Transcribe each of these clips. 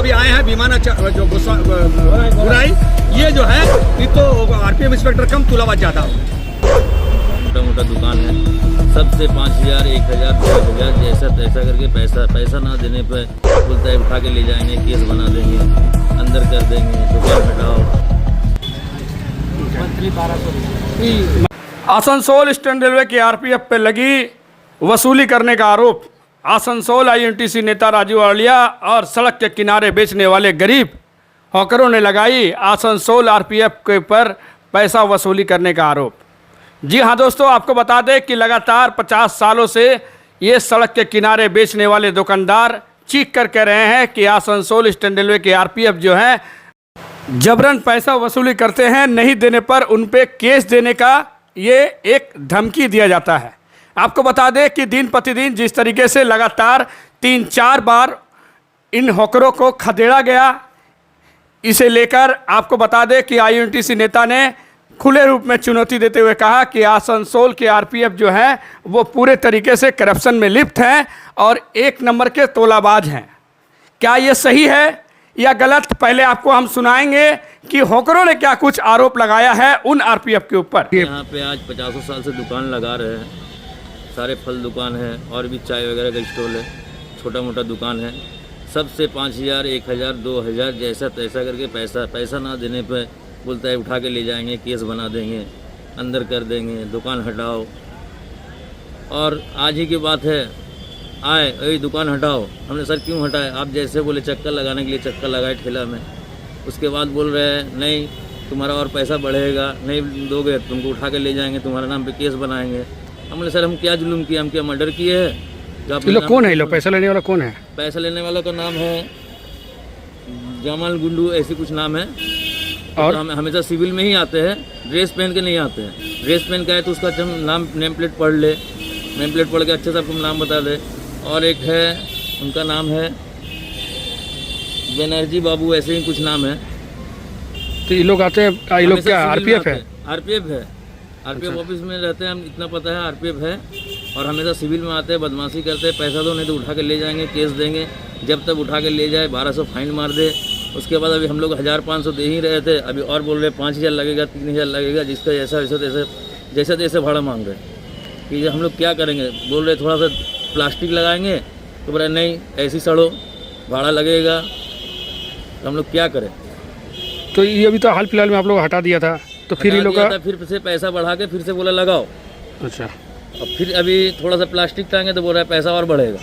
अभी आए हैं विमाना जो बुराई, ये जो है ये तो आरपीएफ इंस्पेक्टर कम तुलावा ज्यादा हो। छोटा मोटा दुकान है, सबसे 5,000 1,000 2,000 जैसा तैसा करके पैसा ना देने पे बोलता है उठा के ले जाएंगे, केस बना देंगे, अंदर कर देंगे, दुकान हटाओ। आसनसोल स्टैंड रेलवे की आरपीएफ पे लगी वसूली करने का आरोप। आसनसोल आईएनटीसी नेता राजू वालिया और सड़क के किनारे बेचने वाले गरीब हॉकरों ने लगाई आसनसोल आरपीएफ के पर पैसा वसूली करने का आरोप। जी हाँ दोस्तों, आपको बता दें कि लगातार 50 सालों से ये सड़क के किनारे बेचने वाले दुकानदार चीख कर कह रहे हैं कि आसनसोल स्टैंड रेलवे के आरपीएफ जो है जबरन पैसा वसूली करते हैं, नहीं देने पर उन पे केस देने का ये एक धमकी दिया जाता है। आपको बता दें कि दिन प्रतिदिन जिस तरीके से लगातार 3-4 बार इन हॉकरों को खदेड़ा गया, इसे लेकर आपको बता दें कि आईएनटीसी नेता ने खुले रूप में चुनौती देते हुए कहा कि आसनसोल के आरपीएफ जो है वो पूरे तरीके से करप्शन में लिप्त हैं और 1 नंबर के तोलाबाज हैं। क्या ये सही है या गलत, पहले आपको हम सुनाएंगे कि हॉकरों ने क्या कुछ आरोप लगाया है उन आरपीएफ के ऊपर। यहाँ पे आज 50 साल से दुकान लगा रहे हैं, सारे फल दुकान है और भी चाय वगैरह का स्टॉल है, छोटा मोटा दुकान है। सबसे 5,000 1,000 2,000 जैसा तैसा करके पैसा ना देने पे बोलता है उठा के ले जाएंगे, केस बना देंगे, अंदर कर देंगे, दुकान हटाओ। और आज ही की बात है, आए अरे दुकान हटाओ। हमने सर क्यों हटाए? आप जैसे बोले चक्कर लगाने के लिए चक्कर लगाए ठेला में, उसके बाद बोल रहे हैं नहीं तुम्हारा और पैसा बढ़ेगा, नहीं दोगे तुमको उठा के ले जाएंगे, तुम्हारे नाम पे केस बनाएंगे। हमने सर हम क्या जुल्म किए, हम क्या मर्डर किए हैं? ये लोग कौन है? लोग पैसा लेने वाला कौन है? पैसा लेने वाला का नाम है जमाल गुंडू, ऐसी कुछ नाम है। और हम हमेशा सिविल में ही आते हैं, ड्रेस पहन के नहीं आते हैं। ड्रेस पहन के आए तो उसका नाम नेम प्लेट पढ़ ले, नेम प्लेट पढ़ के अच्छे से आपको नाम बता दे। और एक है उनका नाम है बनर्जी बाबू, ऐसे ही कुछ नाम है। तो ये लोग आते हैं, ये लोग क्या आरपीएफ है? आरपीएफ है, आरपीएफ ऑफिस में रहते हैं, हम इतना पता है आरपीएफ है। और हमेशा सिविल में आते हैं, बदमाशी करते हैं, पैसा दो नहीं तो उठा के ले जाएंगे, केस देंगे। जब तक उठा के ले जाए 1200 फाइन मार दे। उसके बाद अभी हम लोग 1,500 दे ही रहे थे, अभी और बोल रहे 5,000 लगेगा, 3,000 लगेगा, जिसका जैसा तैसे भाड़ा मांग रहे कि हम लोग क्या करेंगे। बोल रहे थोड़ा सा प्लास्टिक लगाएंगे, तो बोला नहीं ऐसी सड़ो, भाड़ा लगेगा, तो हम लोग क्या करें। तो ये अभी तो हाल फिलहाल में आप लोग हटा दिया था, तो फिर ये लोग फिर से पैसा बढ़ा के फिर से बोला लगाओ। अच्छा, अब फिर अभी थोड़ा सा प्लास्टिक टांगे तो बोल रहा है पैसा और बढ़ेगा।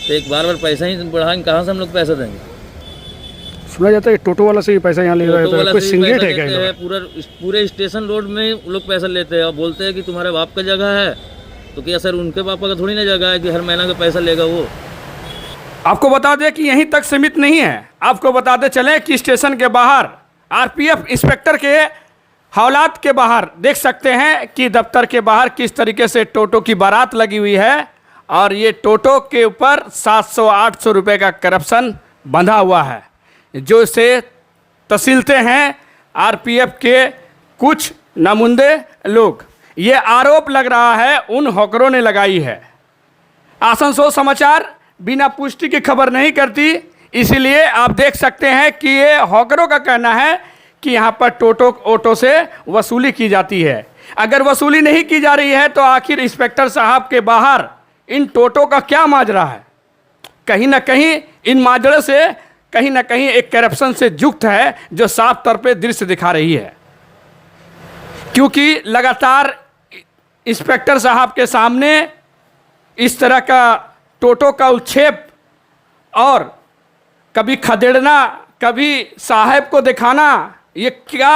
तो एक बार पैसा ही बढ़ाएंगे, कहाँ से हम लोग पैसा देंगे? सुना जाता है टोटो वाला से ही पैसा यहाँ ले रहा है, कोई सिंडिकेट है क्या? पूरे स्टेशन रोड में वो लोग पैसा लेते हैं और बोलते हैं कि तुम्हारे बाप का जगह है। तो क्या सर उनके पापा का थोड़ी ना जगह है कि हर महीना का पैसा लेगा वो? आपको बता दें कि यहीं तक सीमित नहीं है, आपको बताते चलें कि स्टेशन के बाहर आरपीएफ इंस्पेक्टर के हौलात के बाहर देख सकते हैं कि दफ्तर के बाहर किस तरीके से टोटो की बारात लगी हुई है। और ये टोटो के ऊपर 700-800 रुपये का करप्शन बंधा हुआ है, जो इसे तसीलते हैं आरपीएफ के कुछ नामुंदे लोग। ये आरोप लग रहा है उन हॉकरों ने लगाई है। आसनसोल समाचार बिना पुष्टि की खबर नहीं करती, इसीलिए आप देख सकते हैं कि ये हॉकरों का कहना है कि यहाँ पर टोटो ऑटो से वसूली की जाती है। अगर वसूली नहीं की जा रही है तो आखिर इंस्पेक्टर साहब के बाहर इन टोटो का क्या माजरा है? कहीं ना कहीं इन माजरे से कहीं ना कहीं एक करप्शन से युक्त है, जो साफ तौर पे दृश्य दिखा रही है। क्योंकि लगातार इंस्पेक्टर साहब के सामने इस तरह का टोटो का उच्छेप और कभी खदेड़ना, कभी साहब को दिखाना, ये क्या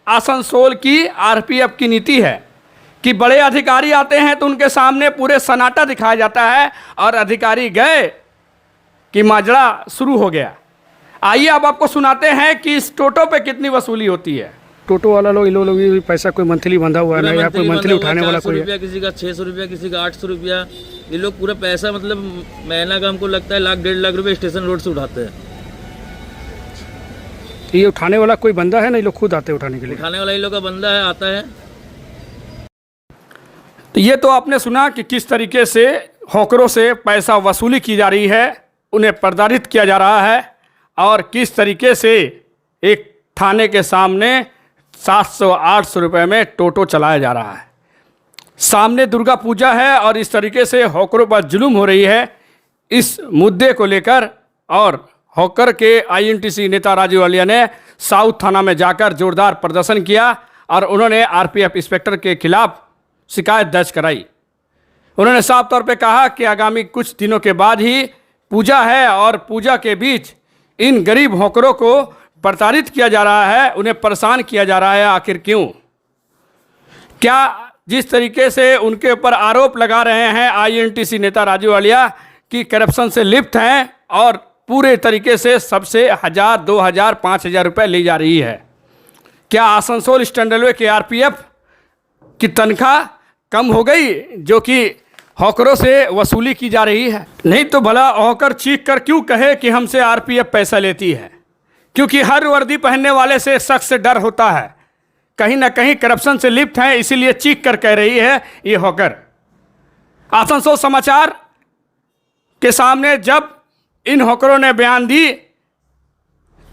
आसनसोल की आरपीएफ की नीति है कि बड़े अधिकारी आते हैं तो उनके सामने पूरे सन्नाटा दिखाया जाता है और अधिकारी गए कि माजरा शुरू हो गया। आइए अब आपको सुनाते हैं कि इस टोटो पे कितनी वसूली होती है। टोटो वाला लोग इन लोग भी पैसा कोई मंथली बंधा हुआ है ना, यहाँ कोई मंथली उठाने वाला कोई है? किसी का 600 रुपया, किसी का 800 रुपया। ये लोग पूरा पैसा मतलब महीना का हमको लगता है 1,00,000-1,50,000 रुपये स्टेशन रोड से उठाते हैं। ये उठाने वाला कोई बंदा है ना, ये लोग खुद आते हैं उठाने के लिए? उठाने वाला ये लोग का बंदा है, आता है। तो ये तो आपने सुना कि किस तरीके से हॉकरों से पैसा वसूली की जा रही है, उन्हें प्रताड़ित किया जा रहा है और किस तरीके से एक थाने के सामने 700-800 रुपये में टोटो चलाया जा रहा है। सामने दुर्गा पूजा है और इस तरीके से हॉकरों पर जुल्म हो रही है। इस मुद्दे को लेकर और हॉकर के आईएनटीसी नेता राजू वालिया ने साउथ थाना में जाकर जोरदार प्रदर्शन किया और उन्होंने आरपीएफ इंस्पेक्टर के खिलाफ शिकायत दर्ज कराई। उन्होंने साफ तौर पे कहा कि आगामी कुछ दिनों के बाद ही पूजा है और पूजा के बीच इन गरीब हॉकरों को प्रताड़ित किया जा रहा है, उन्हें परेशान किया जा रहा है। आखिर क्यों? क्या जिस तरीके से उनके ऊपर आरोप लगा रहे हैं आईएनटीसी नेता राजू वालिया कि करप्शन से लिप्त हैं और पूरे तरीके से सबसे 1000, 2000, 5000 रुपये ली जा रही है। क्या आसनसोल स्टैंड रेलवे के आरपीएफ की तनख्वाह कम हो गई जो कि हॉकरों से वसूली की जा रही है? नहीं तो भला हॉकर चीख कर क्यों कहे कि हमसे आरपीएफ पैसा लेती है? क्योंकि हर वर्दी पहनने वाले से शख्स से डर होता है, कहीं ना कहीं करप्शन से लिप्त है, इसीलिए चीख कर कह रही है ये हॉकर। आसनसोल समाचार के सामने जब इन हॉकरों ने बयान दी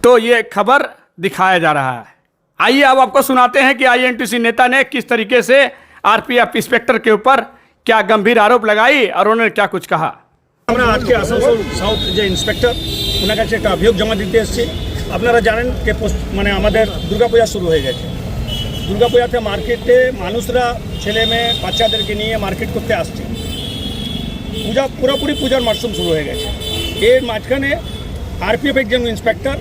तो ये खबर दिखाया जा रहा है। आइए अब आपको सुनाते हैं कि आईएनटीसी नेता ने किस तरीके से आरपीएफ इंस्पेक्टर के ऊपर क्या गंभीर आरोप लगाई और उन्होंने क्या कुछ कहा। আমরা আজকে আসানসোল সাউথ যে ইন্সপেক্টর ওনার কাছে একটা অভিযোগ জমা দিতে এসেছি। আপনারা জানেন যে মানে আমাদের দুর্গাপূজা শুরু হয়ে গেছে। দুর্গাপূজাতে মার্কেটে মানুষরা ছেলে মেয়ে বাচ্চাদেরকে নিয়ে মার্কেট করতে আসছে। পূজা পুরোপুরি পূজার মরশুম শুরু হয়ে গেছে। এর মাঝখানে আরপিএফ একজন ইন্সপেক্টর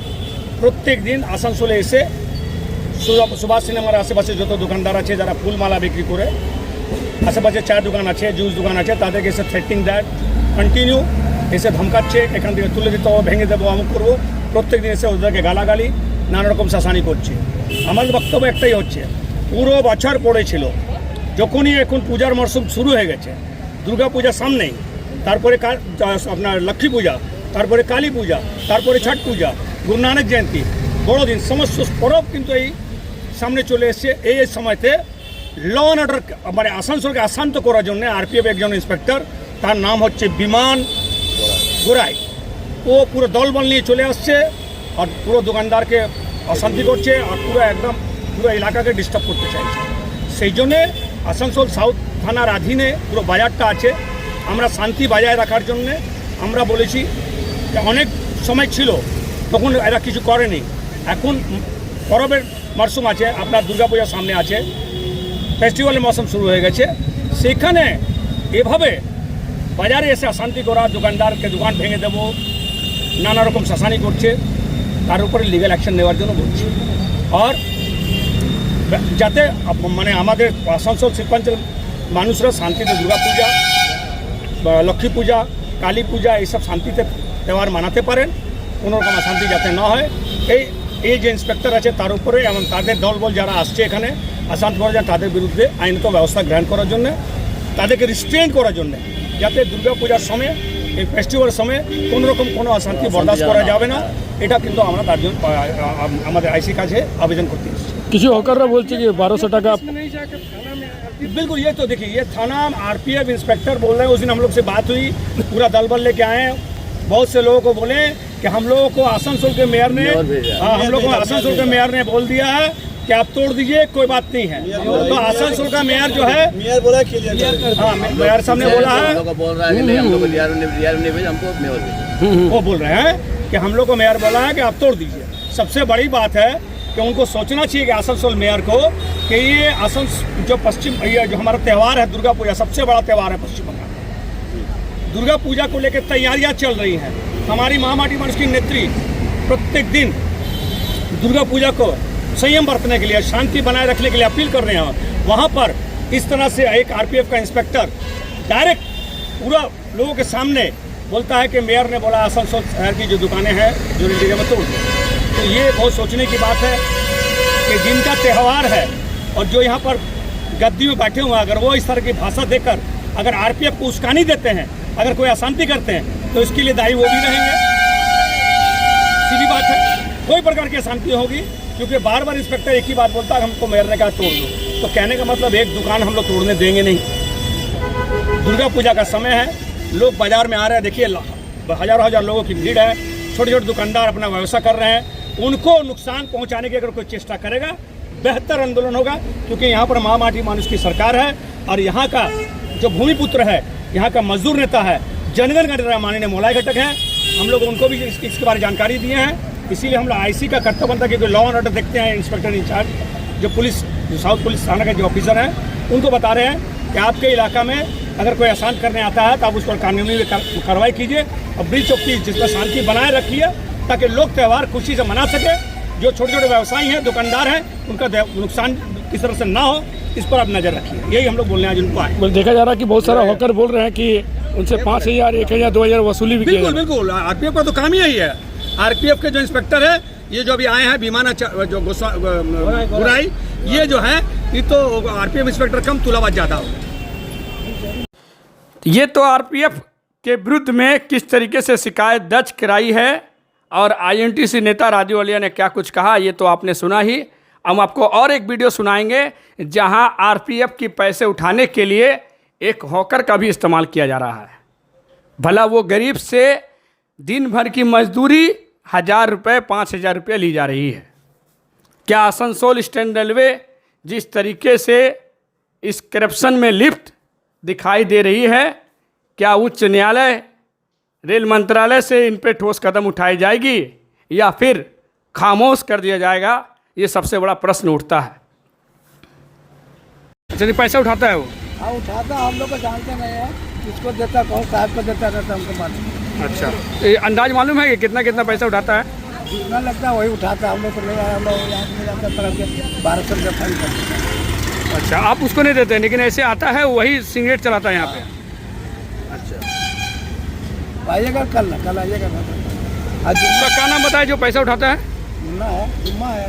প্রত্যেক দিন আসানসোলে এসে সুভাষ সিনেমার আশেপাশে যত দোকানদার আছে যারা ফুলমালা বিক্রি করে, আশেপাশে চায়ের দোকান আছে, জুস দোকান আছে, তাদেরকে এসে থ্রেটিং দেয়, কন্টিনিউ এসে ধমকাচ্ছে, এখান থেকে তুলে দিতে হবে, ভেঙে দেবো, অমুক করবো। প্রত্যেক দিন এসে ওদেরকে গালাগালি, নানা রকম শাসানি করছে। আমার বক্তব্য একটাই হচ্ছে, পুরো বছর পড়েছিল, যখনই এখন পূজার মরশুম শুরু হয়ে গেছে, দুর্গা পূজা সামনেই, তারপরে আপনার লক্ষ্মী পূজা, তারপরে কালী পূজা, তারপরে ছট পূজা, গুরু নানক জয়ন্তী, বড়দিন, সমস্ত পরব কিন্তু এই সামনে চলে এসছে। এই সময়তে ল অ্যান্ড অর্ডার মানে আসানসোলকে অশান্ত করার জন্য আরপিএফ একজন ইন্সপেক্টর, তার নাম হচ্ছে বিমান গোড়াই, ও পুরো দলবল নিয়ে চলে আসছে আর পুরো দোকানদারকে অশান্তি করছে আর পুরো একদম পুরো এলাকাকে ডিস্টার্ব করতে চাইছে। সেই জন্যে আসানসোল সাউথ থানার অধীনে পুরো বাজারটা আছে। আমরা শান্তি বজায় রাখার জন্যে আমরা বলেছি, অনেক সময় ছিল তখন এরা কিছু করেনি, এখন পরবের মরশুম আছে, আপনার দুর্গাপূজার সামনে আছে, ফেস্টিভ্যালের মৌসুম শুরু হয়ে গেছে, সেখানে এভাবে বাজারে এসে অশান্তি করা, দোকানদারকে দোকান ভেঙে দেবো, নানা রকম শাসানি করছে, তার উপরে লিগ্যাল অ্যাকশন নেওয়ার জন্য বলছি। আর যাতে মানে আমাদের আসানসোল শিল্পাঞ্চল মানুষরা শান্তিতে দুর্গাপূজা, লক্ষ্মী পূজা, কালী পূজা এইসব শান্তিতে त्यौहार মানাতে পারেন, কোনো রকম অশান্তি যাতে না হয়, এই যে ইন্সপেক্টর আছে তার উপরে এবং তাদের দলবল যারা আসছে এখানে অশান্তি করার জন্য, তাদের বিরুদ্ধে আইনত ব্যবস্থা গ্রহণ করার জন্য, তাদেরকে রিস্ট্রেন করার জন্য, যাতে দুর্গাপূজার সময় এই ফেস্টিভ্যালের সময় কোনো রকম কোনো অশান্তি বরদাস্ত করা যাবে না, এটা কিন্তু আমরা তার জন্য আমাদের আইসি কাছে আবেদন করতে এসেছি। কিছু হকাররা বলছে যে 1200 টাকা। बिल्कुल, ये तो देखिए, ये थाना आरपीएफ इंस्पेक्टर बोल रहे हैं। उस दिन हम लोग से बात हुई, पूरा दल बल लेके आए, बहुत से लोगों को बोले कि हम लोगों को आसनसोल के मेयर ने हम लोग को आसनसोल के मेयर ने बोल दिया है कि आप तोड़ दीजिए, कोई बात नहीं है। तो आसनसोल का मेयर जो है, मेयर बोला कि हाँ, मेयर साहब ने बोला है, वो बोल रहे हैं कि हम लोग को मेयर बोला है कि आप तोड़ दीजिए। सबसे बड़ी बात है कि उनको सोचना चाहिए कि आसनसोल मेयर को कि ये जो पश्चिम, ये जो हमारा त्यौहार है दुर्गा पूजा, सबसे बड़ा त्यौहार है पश्चिम बंगाल। दुर्गा पूजा को लेकर तैयारियां चल रही हैं। हमारी महामाटी मंच की नेत्री प्रत्येक दिन दुर्गा पूजा को संयम बरतने के लिए, शांति बनाए रखने के लिए अपील कर रहे हैं। वहाँ पर इस तरह से एक आरपीएफ का इंस्पेक्टर डायरेक्ट पूरा लोगों के सामने बोलता है कि मेयर ने बोला आसनसोल शहर की जो दुकानें हैं जो एरिया में तोड़ दो। तो ये बहुत सोचने की बात है कि जिनका त्यौहार है और जो यहाँ पर गद्दी में बैठे हुए हैं, अगर वो इस तरह की भाषा देकर अगर आरपीएफ को उस्कानी देते हैं, अगर कोई अशांति करते हैं, तो इसके लिए दायी वो भी रहेंगे। सीधी बात है, कोई प्रकार की अशांति होगी, क्योंकि बार बार इंस्पेक्टर एक ही बात बोलता है, हमको मेयर ने कहा तोड़ दो। तो कहने का मतलब एक दुकान हम लोग तोड़ने देंगे नहीं। दुर्गा पूजा का समय है, लोग बाजार में आ रहे हैं, देखिए हजारों हजार लोगों की भीड़ है, छोटे छोटे दुकानदार अपना व्यवसाय कर रहे हैं, उनको नुकसान पहुंचाने की अगर कोई चेष्टा करेगा, बेहतर आंदोलन होगा। क्योंकि यहाँ पर माटी मानुष की सरकार है और यहाँ का जो भूमिपुत्र है, यहाँ का मजदूर नेता है, जनगण का नेता माननीय मोलाई घटक है, हम लोग उनको भी इसके बारे में जानकारी दिए हैं। इसीलिए हम लोग आईसी का कर्तव्य बनता है कि लॉ एंड ऑर्डर देखते हैं, इंस्पेक्टर इंचार्ज जो साउथ पुलिस थाना के जो ऑफिसर हैं उनको बता रहे हैं कि आपके इलाका में अगर कोई आसान करने आता है तो आप उस पर कानूनी कार्रवाई कीजिए और ब्रिज चौक की जिसमें शांति बनाए रखिए ताकि लोग त्यौहार खुशी से मना सके। जो छोटे छोटे व्यवसायी हैं, दुकानदार हैं, उनका नुकसान किस तरह से ना हो, इस पर आप नज़र रखिए। यही हम लोग बोलने आज उनको आए। देखा जा रहा है कि बहुत सारा हॉकर बोल रहे हैं कि उनसे 5,000, 1,000, 2,000 वसूली भी की। बिल्कुल आरपीएफ का तो काम ही यही है। आरपीएफ के जो इंस्पेक्टर है, ये जो अभी आए हैं भीमाना जो गुराई, ये जो है ये तो आरपीएफ इंस्पेक्टर कम तुलाबाज ज़्यादा हो। ये तो आरपीएफ के विरुद्ध में किस तरीके से शिकायत दर्ज कराई है और आईएनटीसी नेता राजू वालिया ने क्या कुछ कहा, ये तो आपने सुना ही। हम आपको और एक वीडियो सुनाएंगे जहां आरपीएफ की पैसे उठाने के लिए एक हॉकर का भी इस्तेमाल किया जा रहा है। भला वो गरीब से दिन भर की मजदूरी 1,000 रुपये, 5,000 रुपये ली जा रही है। क्या आसनसोल स्टैंड रेलवे जिस तरीके से इस करप्शन में लिप्त दिखाई दे रही है, क्या उच्च न्यायालय, रेल मंत्रालय से इन पर ठोस कदम उठाई जाएगी या फिर खामोश कर दिया जाएगा? ये सबसे बड़ा प्रश्न उठता है। अच्छा, पैसा उठाता है वो? हाँ उठाता, हम लोग को जानते नहीं है, किसको देता, कौन साहब को देता रहता हमको मालूम। अच्छा, ये अंदाज मालूम है कि कितना कितना पैसा उठाता है? जितना लगता है वही उठाता। हम लोग को ले आया, हम लोग यहाँ से जाकर तरफ के 1200 रुपये फाइन करते हैं। अच्छा, आप उसको नहीं देते, लेकिन ऐसे आता है वही सिगरेट चलाता है यहाँ पे? अच्छा, आइएगा कल आइएगा। उसका क्या नाम बताए जो पैसा उठाता है? मुन्ना है, जुम्मा है।